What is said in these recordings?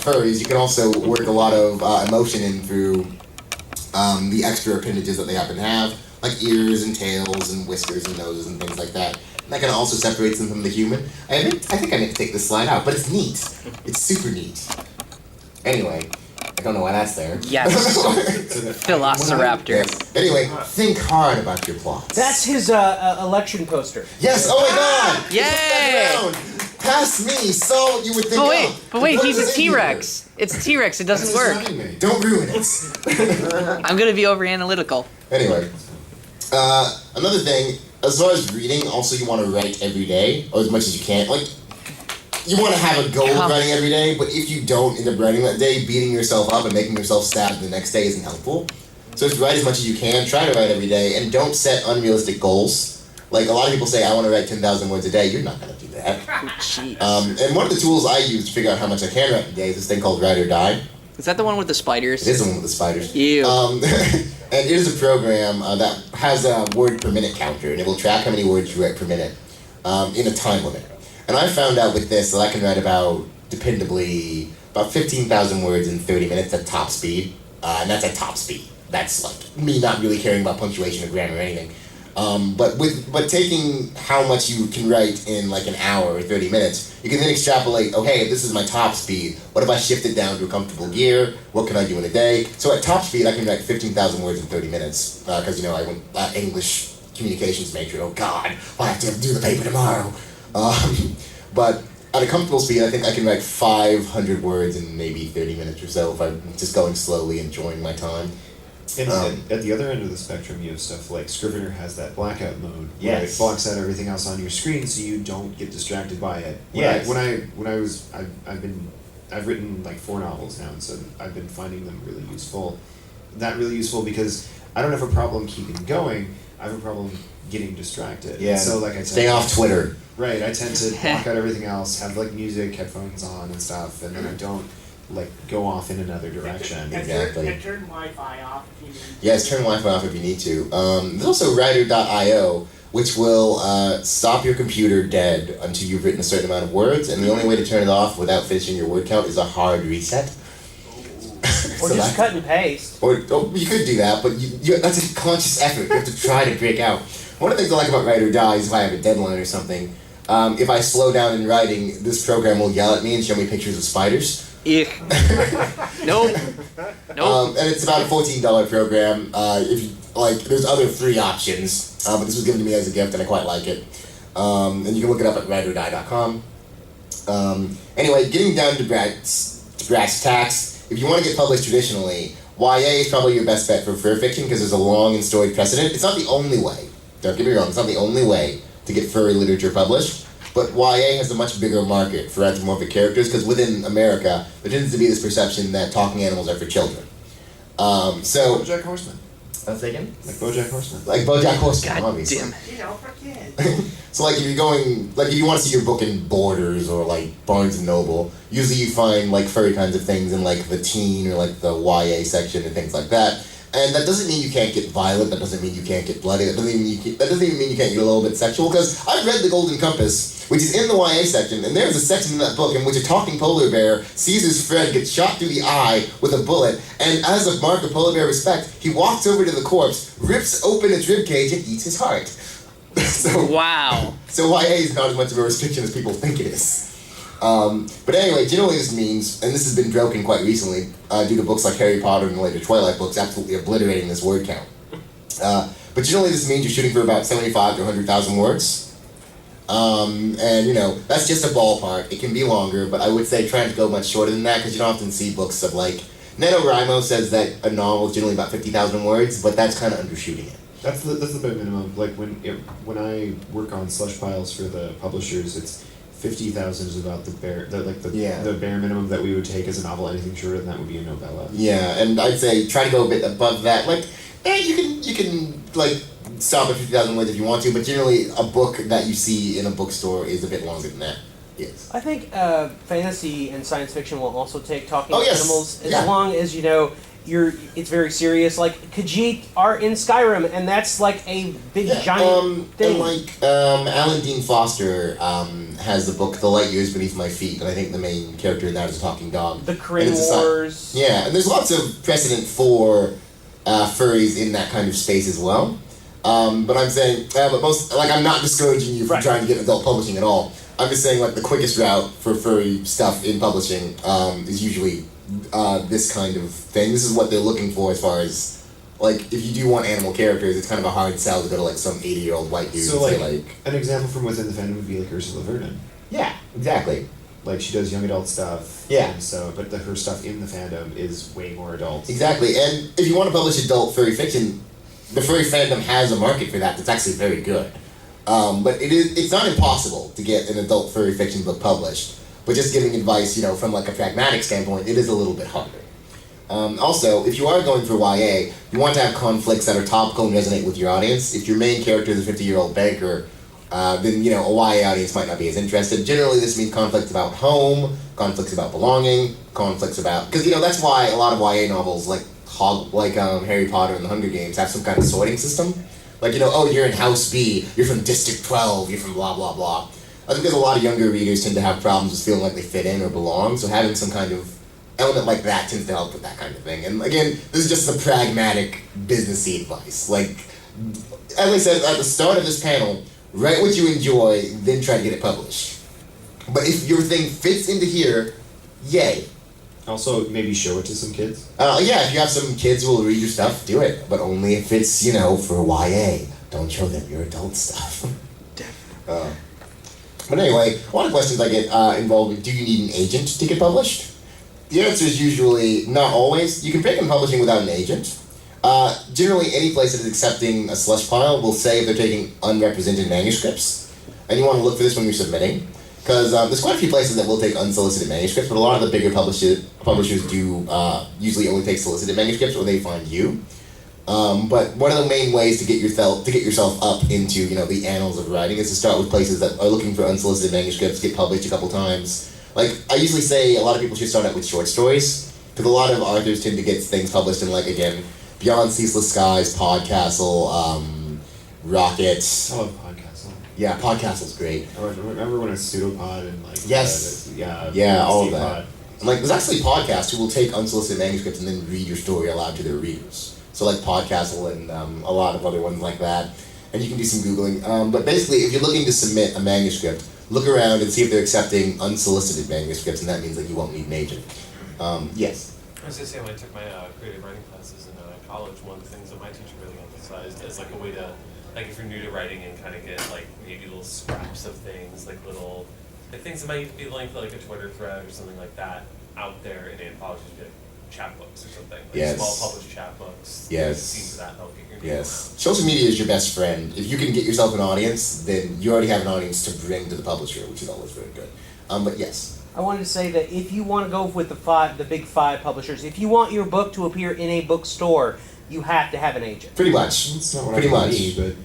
furries, you can also work a lot of emotion in through the extra appendages that they happen to have, like ears and tails and whiskers and noses and things like that. And that kind of also separates them from the human. I think I need to take this slide out, but it's neat. It's super neat. Anyway, I don't know why that's there. Yes. Velociraptor. Yes. Anyway, think hard about your plots. That's his election poster. Yes, oh my god! Yay! Past me, so you would think. But wait, he's a T-Rex. It's a T-Rex, it doesn't work. Don't ruin it. I'm gonna be over analytical. Anyway, another thing, as far as reading, also you want to write every day, or as much as you can. Like, you want to have a goal of writing every day, but if you don't end up writing that day, beating yourself up and making yourself sad the next day isn't helpful. So just write as much as you can, try to write every day, and don't set unrealistic goals. Like, a lot of people say, I want to write 10,000 words a day. You're not going to do that. And one of the tools I use to figure out how much I can write a day is this thing called Write or Die. Is that the one with the spiders? It is the one with the spiders. Ew. And it is a program that has a word per minute counter, and it will track how many words you write per minute in a time limit. And I found out with this that I can write about 15,000 words in 30 minutes at top speed. And that's at top speed. That's like me not really caring about punctuation or grammar or anything. But taking how much you can write in like an hour or 30 minutes, you can then extrapolate, okay, if this is my top speed, what if I shift it down to a comfortable gear? What can I do in a day? So at top speed, I can write 15,000 words in 30 minutes, because, I went English communications major, oh God, I have to do the paper tomorrow. But at a comfortable speed, I think I can write 500 words in maybe 30 minutes or so if I'm just going slowly, enjoying my time. And at the other end of the spectrum, you have stuff like Scrivener has that blackout mode, where Yes. it blocks out everything else on your screen, so you don't get distracted by it. Yes. I've written like 4 novels now, and so I've been finding them really useful. Not really useful because I don't have a problem keeping going. I have a problem getting distracted. Yeah. So like Stay off Twitter. Right. I tend to block out everything else, have like music, headphones on, and stuff, and then I don't like go off in another direction. Exactly. And turn Wi-Fi off if you need to. Yes, turn Wi-Fi off if you need to. There's also writer.io, which will stop your computer dead until you've written a certain amount of words, and the only way to turn it off without finishing your word count is a hard reset. Or just cut and paste. Or you could do that, but that's a conscious effort. You have to try to break out. One of the things I like about Write or Die is if I have a deadline or something, if I slow down in writing, this program will yell at me and show me pictures of spiders. Nope. And it's about a $14 program. If you there's other free options, but this was given to me as a gift, and I quite like it. And you can look it up at writeordie.com. Anyway, getting down to brass tacks. If you want to get published traditionally, YA is probably your best bet for fur fiction because there's a long and storied precedent. It's not the only way. Don't get me wrong. It's not the only way to get furry literature published. But YA has a much bigger market for anthropomorphic characters because within America, there tends to be this perception that talking animals are for children. So BoJack Horseman. Let's say again? Like BoJack Horseman. Like BoJack Horseman, God obviously. damn. For kids. So if you're going, if you want to see your book in Borders or Barnes and Noble, usually you find furry kinds of things in the teen or the YA section and things like that. And that doesn't mean you can't get violent. That doesn't mean you can't get bloody. That doesn't even mean you can't get a little bit sexual. Because I've read The Golden Compass, which is in the YA section, and there's a section in that book in which a talking polar bear sees his friend get shot through the eye with a bullet, and as a mark of polar bear respect, he walks over to the corpse, rips open its ribcage, and eats his heart. Wow. So YA is not as much of a restriction as people think it is. But anyway, generally this means, and this has been broken quite recently, due to books like Harry Potter and the later Twilight books absolutely obliterating this word count. But generally this means you're shooting for about 75 to 100,000 words. And that's just a ballpark. It can be longer, but I would say try to go much shorter than that because you don't often see books of NaNoWriMo says that a novel is generally about 50,000 words, but that's kind of undershooting it. That's the bare minimum. When I work on slush piles for the publishers, it's 50,000 is about the bare minimum that we would take as a novel. Anything shorter than that would be a novella. Yeah, and I'd say try to go a bit above that. You can stop at 50,000 words if you want to, but generally a book that you see in a bookstore is a bit longer than that. Yes. I think fantasy and science fiction will also take talking Oh, yes. animals as Yeah. long as it's very serious. Like Khajiit are in Skyrim, and that's like a big giant thing. And like Alan Dean Foster has the book The Light Years Beneath My Feet, and I think the main character in that is a talking dog. The Kryn Wars. And there's lots of precedent for furries in that kind of space as well. But I'm saying, but most, like, I'm not discouraging you from trying to get adult publishing at all. I'm just saying, like, the quickest route for furry stuff in publishing is usually this kind of thing. This is what they're looking for as far as, like, if you do want animal characters, it's kind of a hard sell to go to, like, some 80-year-old white dude and say, like... an example from within the fandom would be, like, Ursula Vernon. Yeah, exactly. Like, she does young adult stuff. Yeah. And so, but her stuff in the fandom is way more adult. Exactly, and if you want to publish adult furry fiction, the furry fandom has a market for that that's actually very good. But it's not impossible to get an adult furry fiction book published, but just giving advice, you know, from like a pragmatic standpoint, it is a little bit harder. Also, if you are going for YA, you want to have conflicts that are topical and resonate with your audience. If your main character is a 50-year-old banker, then, you know, a YA audience might not be as interested. Generally, this means conflicts about home, conflicts about belonging, conflicts about... Because, you know, that's why a lot of YA novels, like Harry Potter and the Hunger Games, have some kind of sorting system. Like, you know, oh, you're in House B, you're from District 12, you're from blah, blah, blah. I think because a lot of younger readers tend to have problems with feeling like they fit in or belong, so having some kind of element like that tends to help with that kind of thing. And again, this is just the pragmatic, businessy advice. Like, as I said at the start of this panel, write what you enjoy, then try to get it published. But if your thing fits into here, yay. Also, maybe show it to some kids. Yeah, if you have some kids who will read your stuff, do it. But only if it's, you know, for YA. Don't show them your adult stuff. Definitely. But anyway, one of the questions I get involved with, do you need an agent to get published? The answer is usually not always. You can pick in publishing without an agent. Generally, any place that is accepting a slush pile will say if they're taking unrepresented manuscripts. And you want to look for this when you're submitting. Because there's quite a few places that will take unsolicited manuscripts, but a lot of the bigger publishers do usually only take solicited manuscripts, or they find you. But one of the main ways to get yourself up into, you know, the annals of writing is to start with places that are looking for unsolicited manuscripts, get published a couple times. Like, I usually say a lot of people should start out with short stories, because a lot of authors tend to get things published in, like, again, Beyond Ceaseless Skies, Podcastle, Rocket. I love Podcastle. Yeah, Podcastle's great. I remember when it was Pseudopod and, like... Yes. Yeah, all of that. And, like, there's actually podcasts who will take unsolicited manuscripts and then read your story aloud to their readers. So, like, Podcastle and a lot of other ones like that. And you can do some Googling. But basically, if you're looking to submit a manuscript, look around and see if they're accepting unsolicited manuscripts, and that means that you won't need an agent. Yes? I was going to say, when I took my creative writing classes in college, one of the things that my teacher really emphasized as, like, a way to, like, if you're new to writing and kind of get, like, maybe little scraps of things, like little, like, things that might be linked to, like, a Twitter thread or something like that out there in anthologies, like chapbooks or something, like small published chapbooks. Yes. Seems that help get your name Yes. Social media is your best friend. If you can get yourself an audience, then you already have an audience to bring to the publisher, which is always very good. But yes. I wanted to say that if you want to go with the big five publishers, if you want your book to appear in a bookstore, you have to have an agent. Pretty much. That's not what Pretty I much. need, but...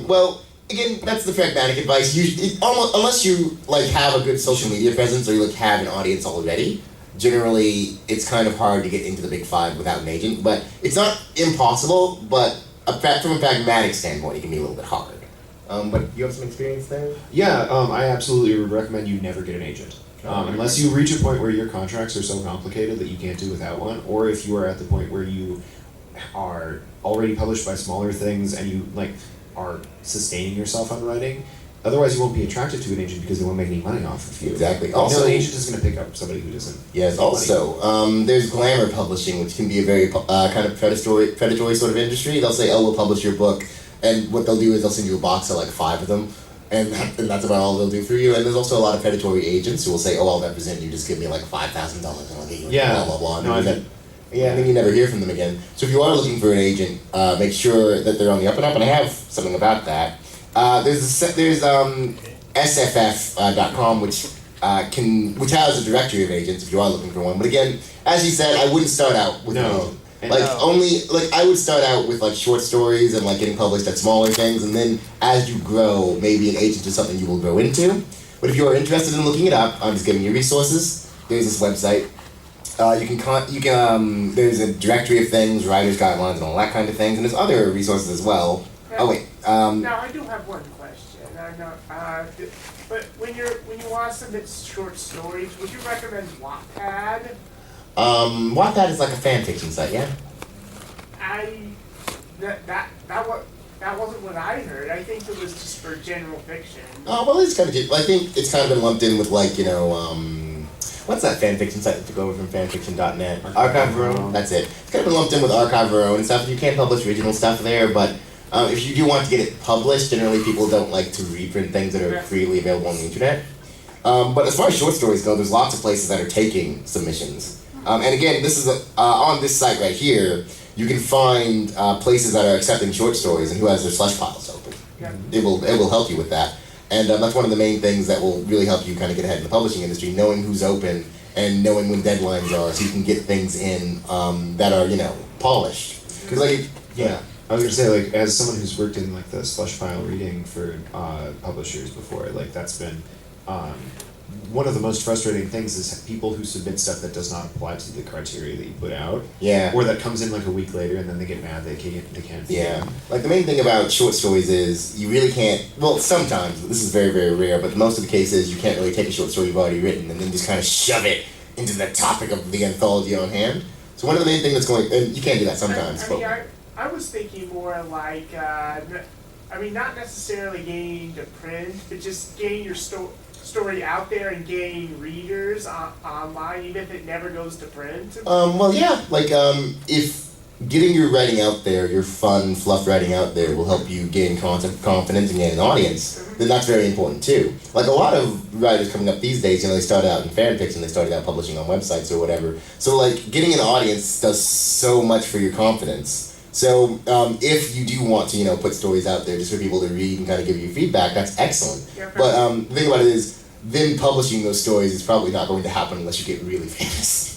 Well, again, that's the pragmatic advice. Unless you, like, have a good social media presence or you, like, have an audience already, generally it's kind of hard to get into the big five without an agent. But it's not impossible, but from a pragmatic standpoint, it can be a little bit hard. But you have some experience there? Yeah, I absolutely would recommend you never get an agent. Unless you reach a point where your contracts are so complicated that you can't do without one, or if you are at the point where you are already published by smaller things and you, like, are sustaining yourself on writing. Otherwise, you won't be attracted to an agent because they won't make any money off of you. Exactly. Also, an agent is going to pick up somebody who doesn't. Yes. Also, there's glamour publishing, which can be a very kind of predatory sort of industry. They'll say, "Oh, we'll publish your book," and what they'll do is they'll send you a box of like 5 of them, and that's about all they'll do for you. And there's also a lot of predatory agents who will say, "Oh, I'll represent you. Just give me like $5,000 and I'll get you blah blah blah." And then you never hear from them again. So if you are looking for an agent, make sure that they're on the up and up. And I have something about that. There's SFF.com, which has a directory of agents if you are looking for one. But again, as you said, I wouldn't start out with an agent. I would start out with like short stories and like getting published at smaller things, and then as you grow, maybe an agent is something you will grow into. But if you are interested in looking it up, I'm just giving you resources. There's this website. there's a directory of things, writers' guidelines, and all that kind of things, and there's other resources as well. Oh wait. Now I do have one question. I know, but when you want to submit short stories, would you recommend Wattpad? Wattpad is like a fan fiction site, yeah. That wasn't what I heard. I think it was just for general fiction. Oh well, it's kind of. I think it's kind of been lumped in with like what's that fan fiction site that took over from fanfiction.net? Archive of Our Own. That's it. It's kind of been lumped in with Archive of Our Own and stuff. You can't publish original stuff there, but if you do want to get it published, generally people don't like to reprint things that are freely available on the internet. But as far as short stories go, there's lots of places that are taking submissions. And again, this is on this site right here. You can find places that are accepting short stories and who has their slush piles open. Yeah. It will help you with that, and that's one of the main things that will really help you kind of get ahead in the publishing industry, knowing who's open and knowing when deadlines are, so you can get things in that are polished. Because I was gonna say, like, as someone who's worked in like the slush pile reading for publishers before, like that's been one of the most frustrating things is people who submit stuff that does not apply to the criteria that you put out. Yeah. Or that comes in like a week later and then they get mad they can't be Yeah. in. Like the main thing about short stories is you really can't. Well, sometimes this is very very rare, but most of the cases you can't really take a short story you've already written and then just kind of shove it into the topic of the anthology on hand. So one of the main things that's going, and you can't do that sometimes. I was thinking more like, not necessarily getting to print, but just getting your story out there and getting readers online, even if it never goes to print. Well, yeah, like if getting your writing out there, your fun, fluff writing out there will help you gain confidence and gain an audience, then that's very important too. Like a lot of writers coming up these days, they start out in fan fiction, they started out publishing on websites or whatever. So like getting an audience does so much for your confidence. So if you do want to, put stories out there just for people to read and kind of give you feedback, that's excellent. Yeah, but the thing about it is, then publishing those stories is probably not going to happen unless you get really famous.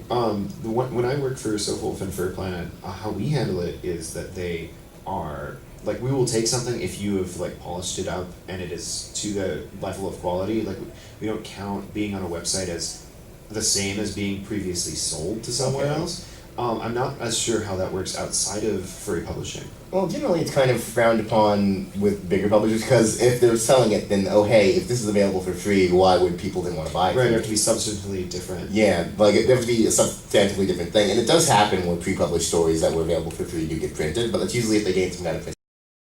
When I work for So Wolf and Fur Planet, how we handle it is that they are like, we will take something if you have like polished it up and it is to the level of quality. Like we don't count being on a website as the same as being previously sold to somewhere else. I'm not as sure how that works outside of furry publishing. Well, generally it's kind of frowned upon with bigger publishers because if they're selling it, then if this is available for free, why would people then want to buy it? Right, it have to be substantively different. Yeah, like it has to be a substantively different thing, and it does happen when pre-published stories that were available for free do get printed, but that's usually if they gain some kind of